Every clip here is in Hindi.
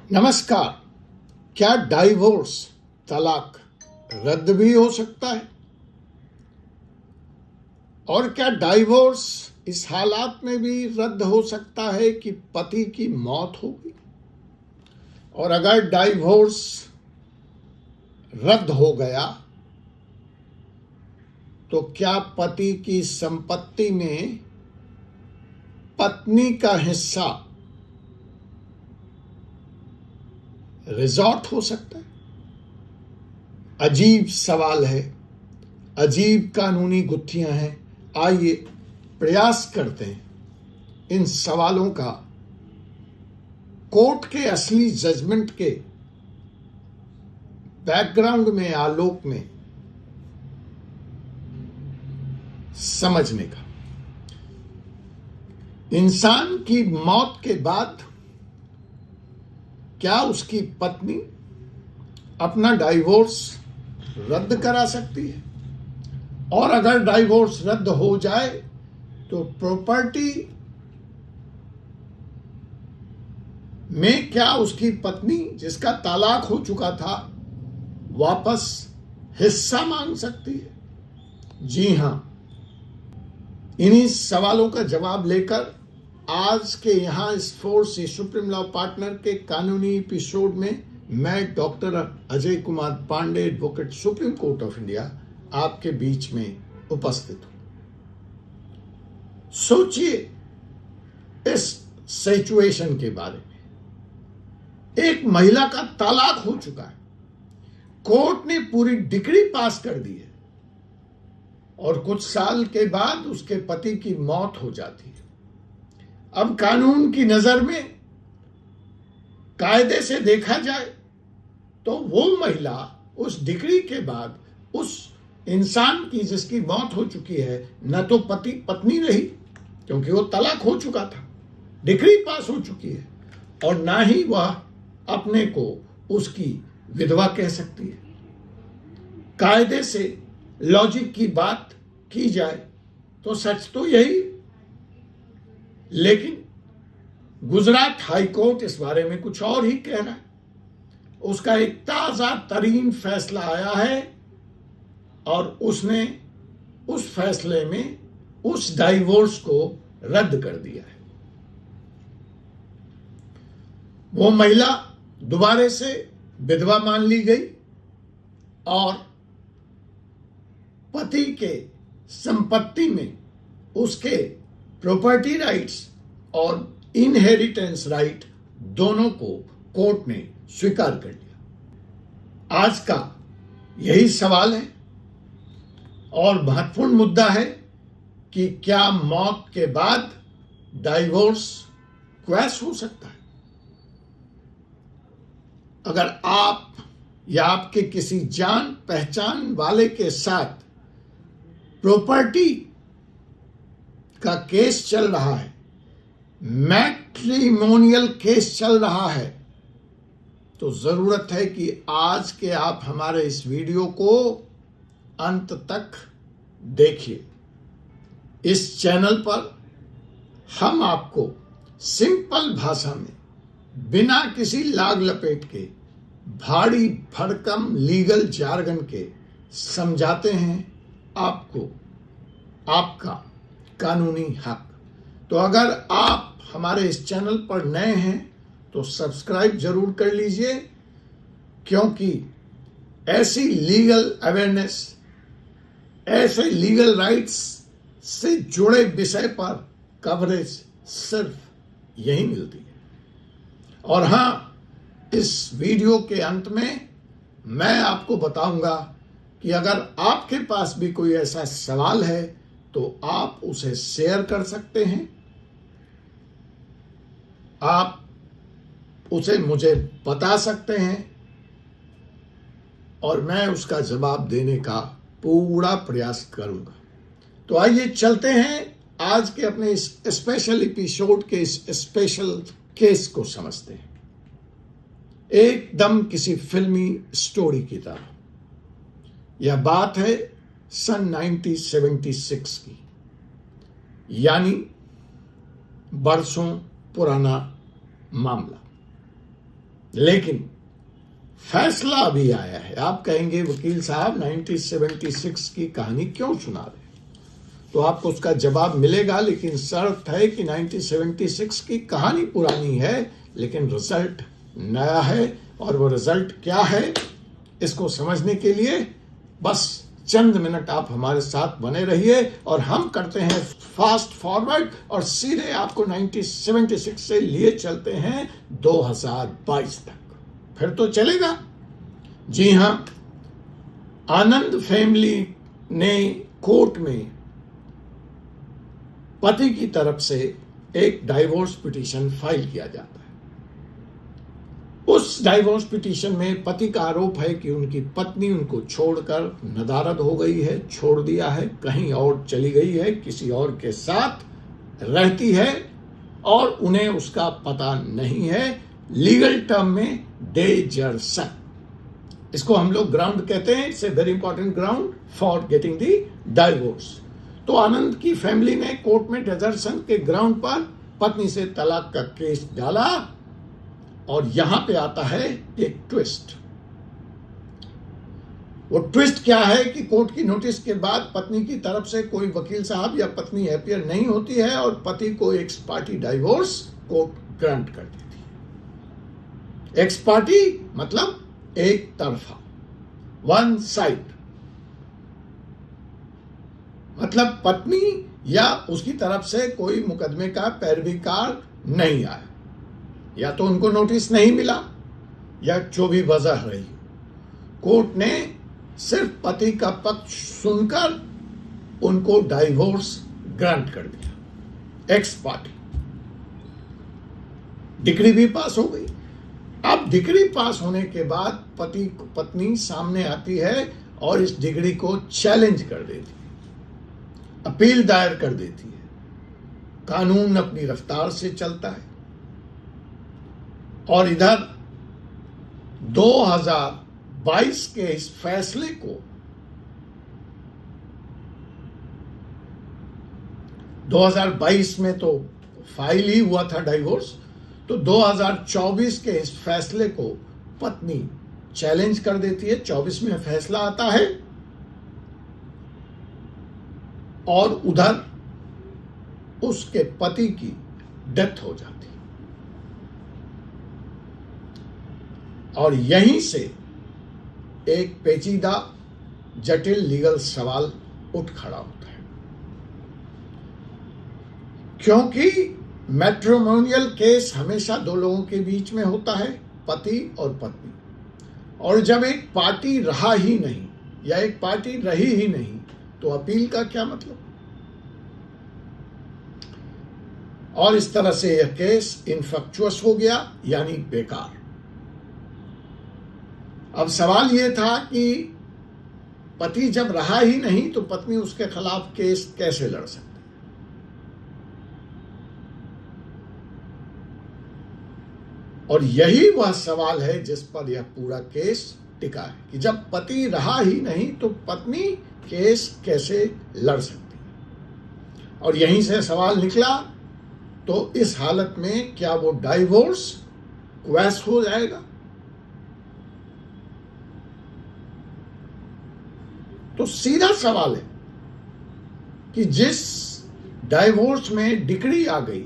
नमस्कार। क्या डाइवोर्स तलाक रद्द भी हो सकता है? और क्या डाइवोर्स इस हालात में भी रद्द हो सकता है कि पति की मौत होगी? और अगर डाइवोर्स रद्द हो गया तो क्या पति की संपत्ति में पत्नी का हिस्सा रिजॉर्ट हो सकता है? अजीब सवाल है, अजीब कानूनी गुत्थियां हैं। आइए प्रयास करते हैं इन सवालों का कोर्ट के असली जजमेंट के बैकग्राउंड में, आलोक में समझने का। इंसान की मौत के बाद क्या उसकी पत्नी अपना डाइवोर्स रद्द करा सकती है? और अगर डाइवोर्स रद्द हो जाए तो प्रॉपर्टी में क्या उसकी पत्नी, जिसका तलाक हो चुका था, वापस हिस्सा मांग सकती है? जी हां, इन्हीं सवालों का जवाब लेकर आज के यहां इस फोर्स सुप्रीम लॉ पार्टनर के कानूनी एपिसोड में मैं doctor Ajay Kumar Pande, advocate, Supreme Court of India, आपके बीच में उपस्थित हूं। सोचिए इस सिचुएशन के बारे में। एक महिला का तलाक हो चुका है, कोर्ट ने पूरी डिग्री पास कर दी है और कुछ साल के बाद उसके पति की मौत हो जाती है। अब कानून की नजर में, कायदे से देखा जाए तो वो महिला उस डिग्री के बाद उस इंसान की जिसकी मौत हो चुकी है, न तो पति पत्नी रही क्योंकि वो तलाक हो चुका था, डिग्री पास हो चुकी है, और ना ही वह अपने को उसकी विधवा कह सकती है। कायदे से, लॉजिक की बात की जाए तो सच तो यही, लेकिन गुजरात हाई कोर्ट इस बारे में कुछ और ही कह रहा है। उसका एक ताजा तरीन फैसला आया है और उसने उस फैसले में उस डाइवोर्स को रद्द कर दिया है। वो महिला दोबारा से विधवा मान ली गई और पति के संपत्ति में उसके प्रॉपर्टी राइट्स और इनहेरिटेंस राइट दोनों को कोर्ट ने स्वीकार कर लिया। आज का यही सवाल है और महत्वपूर्ण मुद्दा है कि क्या मौत के बाद डाइवोर्स क्वैश हो सकता है? अगर आप या आपके किसी जान पहचान वाले के साथ प्रॉपर्टी का केस चल रहा है, मैट्रिमोनियल केस चल रहा है, तो जरूरत है कि आज के आप हमारे इस वीडियो को अंत तक देखिए। इस चैनल पर हम आपको सिंपल भाषा में, बिना किसी लाग लपेट के, भारी भरकम लीगल जार्गन के समझाते हैं आपको आपका कानूनी हक। तो अगर आप हमारे इस चैनल पर नए हैं तो सब्सक्राइब जरूर कर लीजिए, क्योंकि ऐसी लीगल अवेयरनेस, ऐसे लीगल राइट्स से जुड़े विषय पर कवरेज सिर्फ यही मिलती है। और हां, इस वीडियो के अंत में मैं आपको बताऊंगा कि अगर आपके पास भी कोई ऐसा सवाल है तो आप उसे शेयर कर सकते हैं, आप उसे मुझे बता सकते हैं और मैं उसका जवाब देने का पूरा प्रयास करूंगा। तो आइए चलते हैं आज के अपने इस स्पेशल एपिसोड के इस स्पेशल केस को समझते हैं, एकदम किसी फिल्मी स्टोरी की तरह। यह बात है सन 1976 की, यानी बरसों पुराना मामला। लेकिन फैसला अभी आया है। आप कहेंगे वकील साहब 1976 की कहानी क्यों सुना रहे, तो आपको उसका जवाब मिलेगा, लेकिन शर्त है कि 1976 की कहानी पुरानी है लेकिन रिजल्ट नया है। और वो रिजल्ट क्या है, इसको समझने के लिए बस चंद मिनट आप हमारे साथ बने रहिए और हम करते हैं फास्ट फॉरवर्ड और सीधे आपको 1976 से लिए चलते हैं 2022 तक। फिर तो चलेगा। जी हां, आनंद फैमिली ने कोर्ट में पति की तरफ से एक डाइवोर्स पिटीशन फाइल किया जाता है। उस डाइवोर्स पिटीशन में पति का आरोप है कि उनकी पत्नी उनको छोड़कर नदारद हो गई है, छोड़ दिया है, कहीं और चली गई है, किसी और के साथ रहती है और उन्हें उसका पता नहीं है। लीगल टर्म में डेजर्सन, इसको हम लोग ग्राउंड कहते हैं। It's a very important ground for getting the divorce. तो आनंद की फैमिली ने कोर्ट में डेजर्सन के ग्राउंड पर पत्नी से तलाक का केस डाला और यहां पे आता है एक ट्विस्ट। वो ट्विस्ट क्या है कि कोर्ट की नोटिस के बाद पत्नी की तरफ से कोई वकील साहब या पत्नी अपीयर नहीं होती है और पति को x party divorce court grant कर देती है। एक्स पार्टी मतलब एक तरफा, वन साइड, मतलब पत्नी या उसकी तरफ से कोई मुकदमे का पैरवीकार नहीं आया, या तो उनको नोटिस नहीं मिला या जो भी वजह रही, कोर्ट ने सिर्फ पति का पक्ष सुनकर उनको डाइवोर्स ग्रांट कर दिया। एक्स पार्टी डिग्री भी पास हो गई। अब डिग्री पास होने के बाद पत्नी सामने आती है और इस डिग्री को चैलेंज कर देती है, अपील दायर कर देती है। कानून अपनी रफ्तार से चलता है और इधर 2022 के इस फैसले को 2022 में तो फाइल ही हुआ था डाइवोर्स, तो 2024 के इस फैसले को पत्नी चैलेंज कर देती है। 24 में फैसला आता है और उधर उसके पति की डेथ हो जाती है और यहीं से एक पेचीदा जटिल लीगल सवाल उठ खड़ा होता है, क्योंकि मैट्रिमोनियल केस हमेशा दो लोगों के बीच में होता है, पति और पत्नी, और जब एक पार्टी रहा ही नहीं या एक पार्टी रही ही नहीं तो अपील का क्या मतलब। और इस तरह से यह केस इनफेक्चुअस हो गया, यानी बेकार। अब सवाल यह था कि पति जब रहा ही नहीं तो पत्नी उसके खिलाफ केस कैसे लड़ सकती। और यही वह सवाल है जिस पर यह पूरा केस टिका है कि जब पति रहा ही नहीं तो पत्नी केस कैसे लड़ सकती है। और यहीं से सवाल निकला, तो इस हालत में क्या वो डाइवोर्स क्वैश हो जाएगा। तो सीधा सवाल है कि जिस डाइवोर्स में डिक्री आ गई,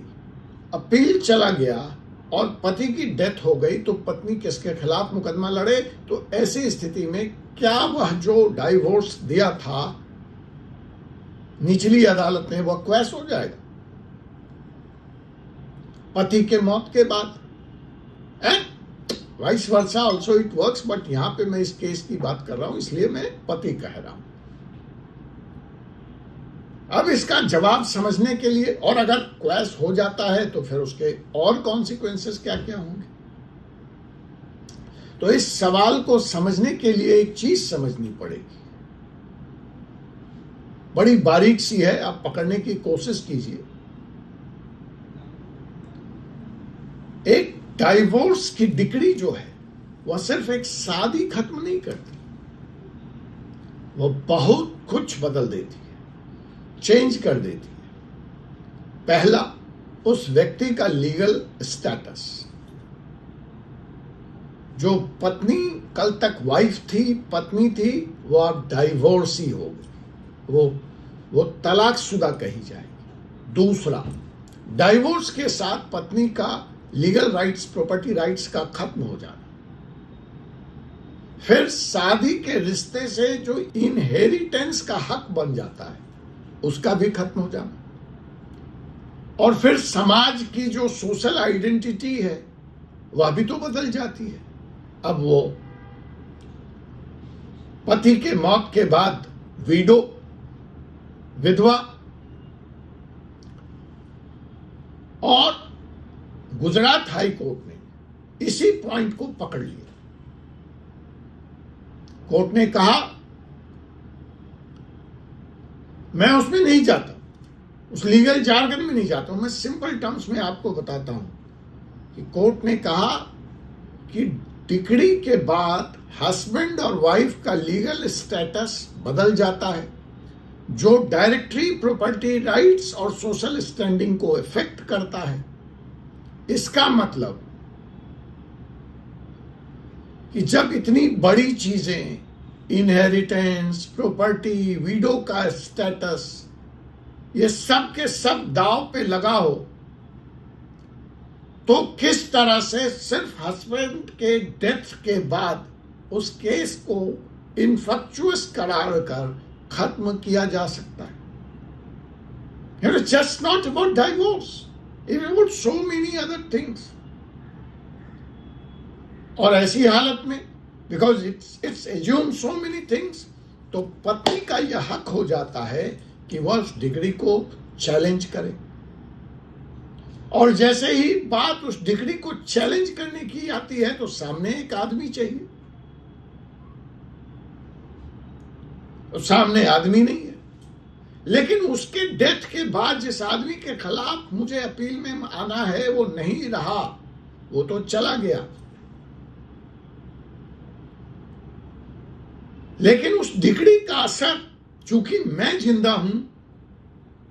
अपील चला गया और पति की डेथ हो गई, तो पत्नी किसके खिलाफ मुकदमा लड़े। तो ऐसी स्थिति में क्या वह जो डाइवोर्स दिया था निचली अदालत ने, वह क्वैश हो जाएगा पति के मौत के बाद। Vice versa also it works, but यहां पे मैं इस केस की बात कर रहा हूं इसलिए मैं पति कह रहा हूं। अब इसका जवाब समझने के लिए, और अगर क्वैश हो जाता है तो फिर उसके और कॉन्सिक्वेंसेस क्या क्या होंगे। तो इस सवाल को समझने के लिए एक चीज समझनी पड़ेगी, बड़ी बारीक सी है, आप पकड़ने की कोशिश कीजिए। एक डाइवोर्स की डिक्री जो है वह सिर्फ एक शादी खत्म नहीं करती, वह बहुत कुछ बदल देती है, चेंज कर देती है। पहला, उस व्यक्ति का लीगल स्टेटस, जो पत्नी कल तक वाइफ थी, पत्नी थी, वो अब डाइवोर्सी हो गई, वो तलाकशुदा कही जाएगी। दूसरा, डाइवोर्स के साथ पत्नी का लीगल राइट्स, प्रॉपर्टी राइट्स का खत्म हो जाना। फिर शादी के रिश्ते से जो इनहेरिटेंस का हक बन जाता है उसका भी खत्म हो जाना। और फिर समाज की जो सोशल आइडेंटिटी है वह भी तो बदल जाती है। अब वो पति के मौत के बाद विडो, विधवा, और गुजरात हाई कोर्ट ने इसी पॉइंट को पकड़ लिया। कोर्ट ने कहा, मैं उसमें नहीं जाता, उस लीगल जार्गन में नहीं जाता हूं, मैं सिंपल टर्म्स में आपको बताता हूं कि कोर्ट ने कहा कि डिक्री के बाद हस्बैंड और वाइफ का लीगल स्टेटस बदल जाता है, जो डायरेक्टली प्रॉपर्टी राइट्स और सोशल स्टैंडिंग को इफेक्ट करता है। इसका मतलब कि जब इतनी बड़ी चीजें, इनहेरिटेंस, प्रॉपर्टी, विडो का स्टेटस, ये सब के सब दांव पे लगा हो, तो किस तरह से सिर्फ हस्बैंड के डेथ के बाद उस केस को इनफेक्चुअस करार कर खत्म किया जा सकता है। It is just not about divorce, it is about so many other things. और ऐसी हालत में, because it's assumed so many things, तो पत्नी का यह हक हो जाता है कि वह उस डिग्री को चैलेंज करे। और जैसे ही बात उस डिग्री को चैलेंज करने की आती है तो सामने एक आदमी चाहिए, तो सामने आदमी नहीं है। लेकिन उसके डेथ के बाद जिस आदमी के खिलाफ मुझे अपील में आना है वो नहीं रहा, वो तो चला गया। लेकिन उस डिग्री का असर, चूंकि मैं जिंदा हूं,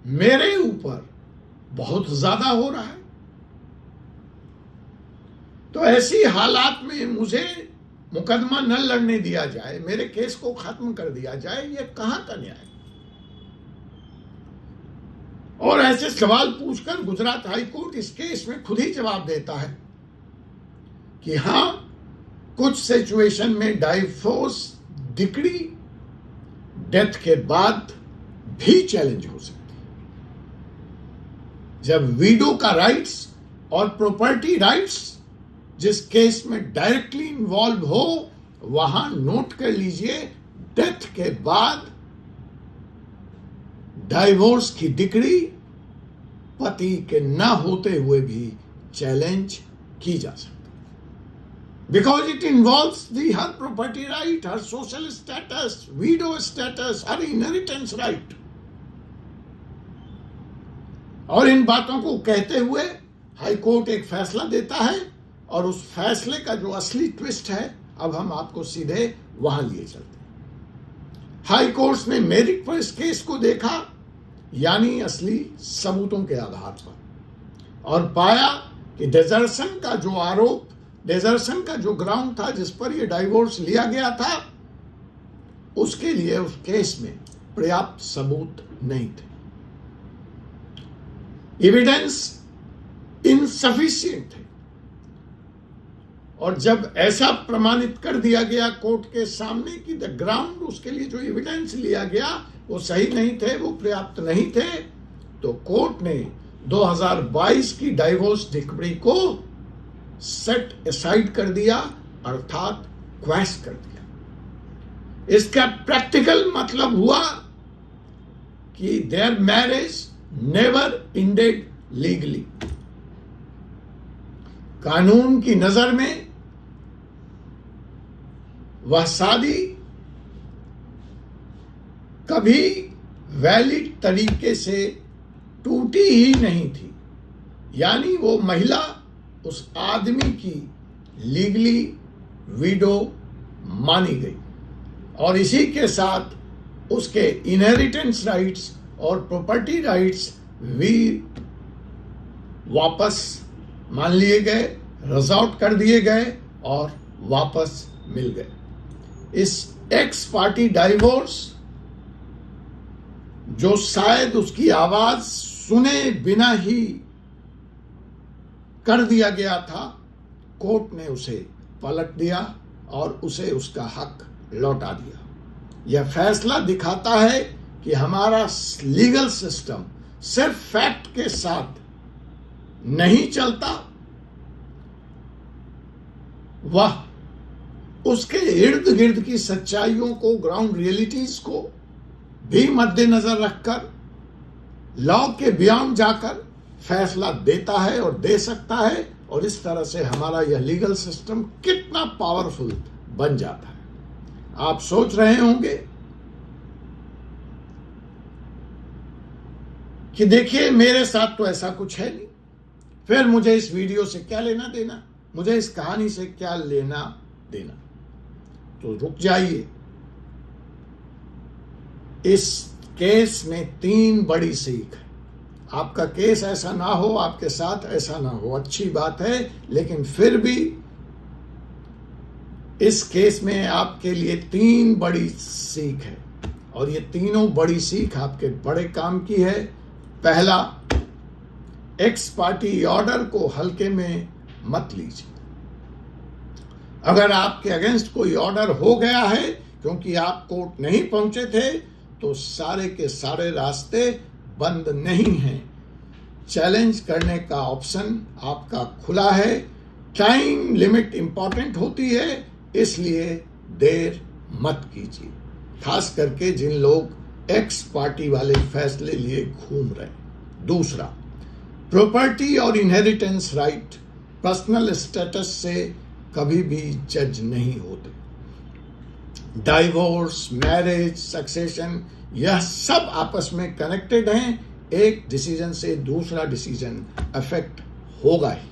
मेरे ऊपर बहुत ज्यादा हो रहा है। तो ऐसी हालात में मुझे मुकदमा न लड़ने दिया जाए, मेरे केस को खत्म कर दिया जाए, ये कहां का न्याय? और ऐसे सवाल पूछकर गुजरात हाई कोर्ट इस केस में खुद ही जवाब देता है कि हां, कुछ सिचुएशन में डाइवोर्स डिक्री डेथ के बाद भी चैलेंज हो सकती है। जब विडो का राइट्स और प्रॉपर्टी राइट्स जिस केस में डायरेक्टली इन्वॉल्व हो, वहां नोट कर लीजिए, डेथ के बाद डाइवोर्स की डिक्री पति के न होते हुए भी चैलेंज की जा सकती, because it involves her property right, her social status, widow status, her inheritance right. और इन बातों को कहते हुए हाई कोर्ट एक फैसला देता है, और उस फैसले का जो असली ट्विस्ट है, अब हम आपको सीधे वहां लिए चलते हैं। हाई कोर्ट ने मेरिट पर इस केस को देखा, यानी असली सबूतों के आधार पर, और पाया कि डेजर्शन का जो आरोप, डेजर्शन का जो ग्राउंड था जिस पर यह डाइवोर्स लिया गया था, उसके लिए उस केस में पर्याप्त सबूत नहीं थे, एविडेंस इनसफिशिएंट थे। और जब ऐसा प्रमाणित कर दिया गया कोर्ट के सामने कि द ग्राउंड, उसके लिए जो एविडेंस लिया गया वो सही नहीं थे, वो पर्याप्त नहीं थे, तो कोर्ट ने 2022 की डाइवोर्स डिक्री को सेट असाइड कर दिया, अर्थात क्वैश कर दिया। इसका प्रैक्टिकल मतलब हुआ कि there marriage never ended legally. कानून की नजर में वह शादी कभी वैलिड तरीके से टूटी ही नहीं थी, यानी वो महिला उस आदमी की लीगली विडो मानी गई, और इसी के साथ उसके इनहेरिटेंस राइट्स और प्रॉपर्टी राइट्स भी वापस मान लिए गए, रिजॉर्ट कर दिए गए, और वापस मिल गए। इस एक्स पार्टी डाइवोर्स, जो शायद उसकी आवाज सुने बिना ही कर दिया गया था, कोर्ट ने उसे पलट दिया और उसे उसका हक लौटा दिया। यह फैसला दिखाता है कि हमारा लीगल सिस्टम सिर्फ फैक्ट के साथ नहीं चलता, वह उसके इर्द गिर्द की सच्चाइयों को, ग्राउंड रियलिटीज को भी मद्देनजर रखकर लॉ के बियॉन्ड जाकर फैसला देता है और दे सकता है। और इस तरह से हमारा यह लीगल सिस्टम कितना पावरफुल बन जाता है। आप सोच रहे होंगे कि देखिए मेरे साथ तो ऐसा कुछ है नहीं, फिर मुझे इस वीडियो से क्या लेना देना, मुझे इस कहानी से क्या लेना देना। तो रुक जाइए, इस केस में 3 बड़ी सीख है। आपका केस ऐसा ना हो, आपके साथ ऐसा ना हो, अच्छी बात है, लेकिन फिर भी इस केस में आपके लिए 3 बड़ी सीख है और ये तीनों बड़ी सीख आपके बड़े काम की है। पहला, एक्स पार्टी ऑर्डर को हल्के में मत लीजिए। अगर आपके अगेंस्ट कोई ऑर्डर हो गया है क्योंकि आप कोर्ट नहीं पहुंचे थे, तो सारे के सारे रास्ते बंद नहीं हैं। चैलेंज करने का ऑप्शन आपका खुला है। टाइम लिमिट इंपॉर्टेंट होती है, इसलिए देर मत कीजिए, खास करके जिन लोग एक्स पार्टी वाले फैसले लिए घूम रहे हैं। दूसरा, प्रॉपर्टी और इनहेरिटेंस राइट पर्सनल स्टेटस से कभी भी जज नहीं होते। डाइवोर्स, मैरिज, सक्सेशन, यह सब आपस में कनेक्टेड हैं। एक डिसीजन से दूसरा डिसीजन अफेक्ट होगा ही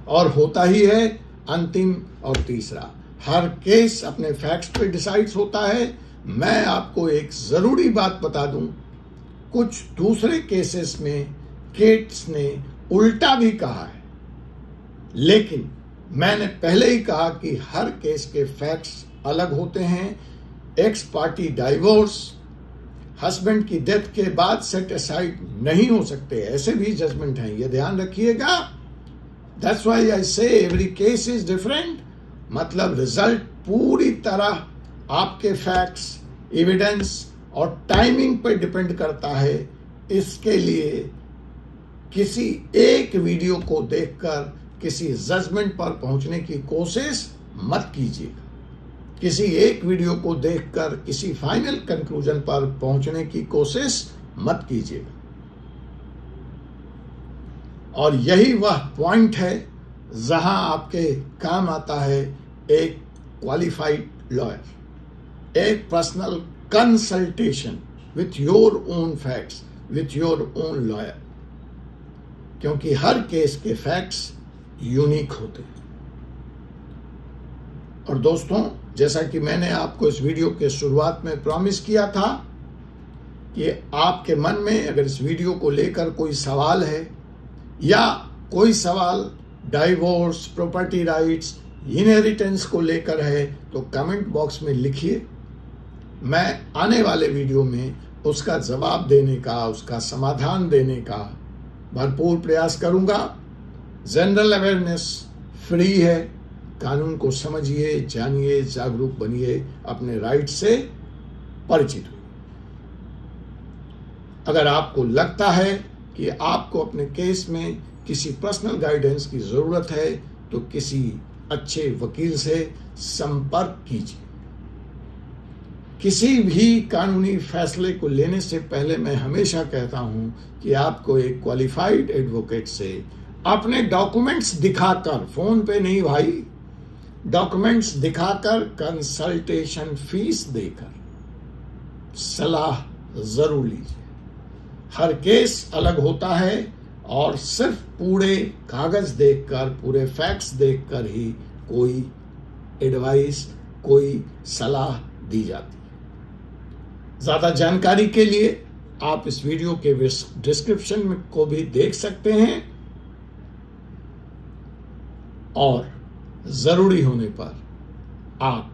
और होता ही है। अंतिम और तीसरा, हर केस अपने फैक्ट्स पे डिसाइड होता है। मैं आपको एक जरूरी बात बता दूं, कुछ दूसरे केसेस में केट्स ने उल्टा भी कहा है, लेकिन मैंने पहले ही कहा कि हर केस के फैक्ट्स अलग होते हैं। एक्स पार्टी डाइवोर्स हस्बैंड की डेथ के बाद सेट असाइड नहीं हो सकते, ऐसे भी जजमेंट हैं, ये ध्यान रखिएगा। दैट्स व्हाई आई से एवरी केस इज डिफरेंट। मतलब रिजल्ट पूरी तरह आपके फैक्ट्स, एविडेंस और टाइमिंग पर डिपेंड करता है। इसके लिए किसी एक वीडियो को देखकर किसी जजमेंट पर पहुंचने की कोशिश मत कीजिएगा। किसी एक वीडियो को देखकर किसी फाइनल कंक्लूजन पर पहुंचने की कोशिश मत कीजिएगा। और यही वह पॉइंट है जहां आपके काम आता है एक क्वालिफाइड लॉयर, एक personal consultation with your own facts, with your own lawyer, क्योंकि हर केस के फैक्ट्स यूनिक होते हैं। और दोस्तों, जैसा कि मैंने आपको इस वीडियो के शुरुआत में प्रॉमिस किया था कि आपके मन में अगर इस वीडियो को लेकर कोई सवाल है या कोई सवाल डाइवोर्स, प्रॉपर्टी राइट्स, इनहेरिटेंस को लेकर है, तो कमेंट बॉक्स में लिखिए। मैं आने वाले वीडियो में उसका जवाब देने का, उसका समाधान देने का भरपूर प्रयास करूंगा। जनरल अवेयरनेस फ्री है, कानून को समझिए, जानिए, जागरूक बनिए, अपने राइट से परिचित हुए। अगर आपको लगता है कि आपको अपने केस में किसी पर्सनल गाइडेंस की जरूरत है, तो किसी अच्छे वकील से संपर्क कीजिए। किसी भी कानूनी फैसले को लेने से पहले मैं हमेशा कहता हूं कि आपको एक क्वालिफाइड एडवोकेट से अपने डॉक्यूमेंट्स दिखाकर, फोन पे नहीं भाई, डॉक्यूमेंट्स दिखाकर, कंसल्टेशन फीस देकर सलाह जरूर लीजिए। हर केस अलग होता है और सिर्फ पूरे कागज देखकर, पूरे फैक्ट्स देखकर ही कोई एडवाइस, कोई सलाह दी जाती है। ज्यादा जानकारी के लिए आप इस वीडियो के डिस्क्रिप्शन में को भी देख सकते हैं और जरूरी होने पर आप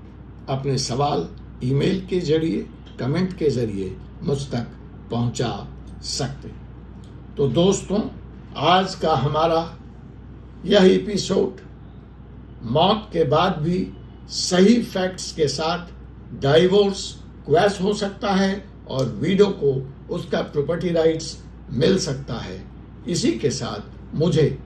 अपने सवाल ईमेल के जरिए, कमेंट के जरिए मुझ तक पहुंचा सकते। तो दोस्तों, आज का हमारा यह एपिसोड मौत के बाद भी सही फैक्ट्स के साथ डाइवोर्स क्वैश हो सकता है और विडो को उसका प्रॉपर्टी राइट्स मिल सकता है। इसी के साथ मुझे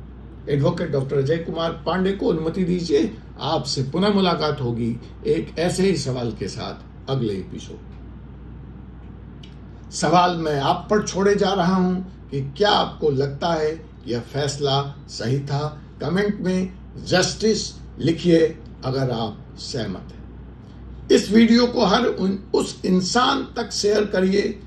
एडवोकेट डॉक्टर अजय कुमार पांडे को अनुमति दीजिए, आपसे पुनः मुलाकात होगी एक ऐसे ही सवाल के साथ अगले एपिसोड। सवाल मैं आप पर छोड़े जा रहा हूं कि क्या आपको लगता है यह फैसला सही था? कमेंट में जस्टिस लिखिए अगर आप सहमत हैं। इस वीडियो को हर उस इंसान तक शेयर करिए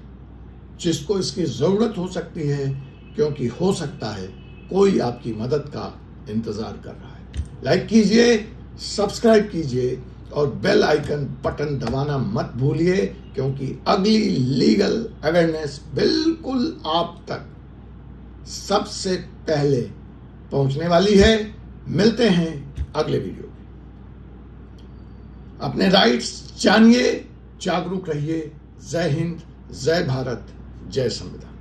जिसको इसकी जरूरत हो सकती है, क्योंकि हो सकता है कोई आपकी मदद का इंतजार कर रहा है। लाइक कीजिए, सब्सक्राइब कीजिए और बेल आइकन बटन दबाना मत भूलिए, क्योंकि अगली लीगल अवेयरनेस बिल्कुल आप तक सबसे पहले पहुंचने वाली है। मिलते हैं अगले वीडियो में। अपने राइट्स जानिए, जागरूक रहिए। जय हिंद, जय भारत, जय संविधान।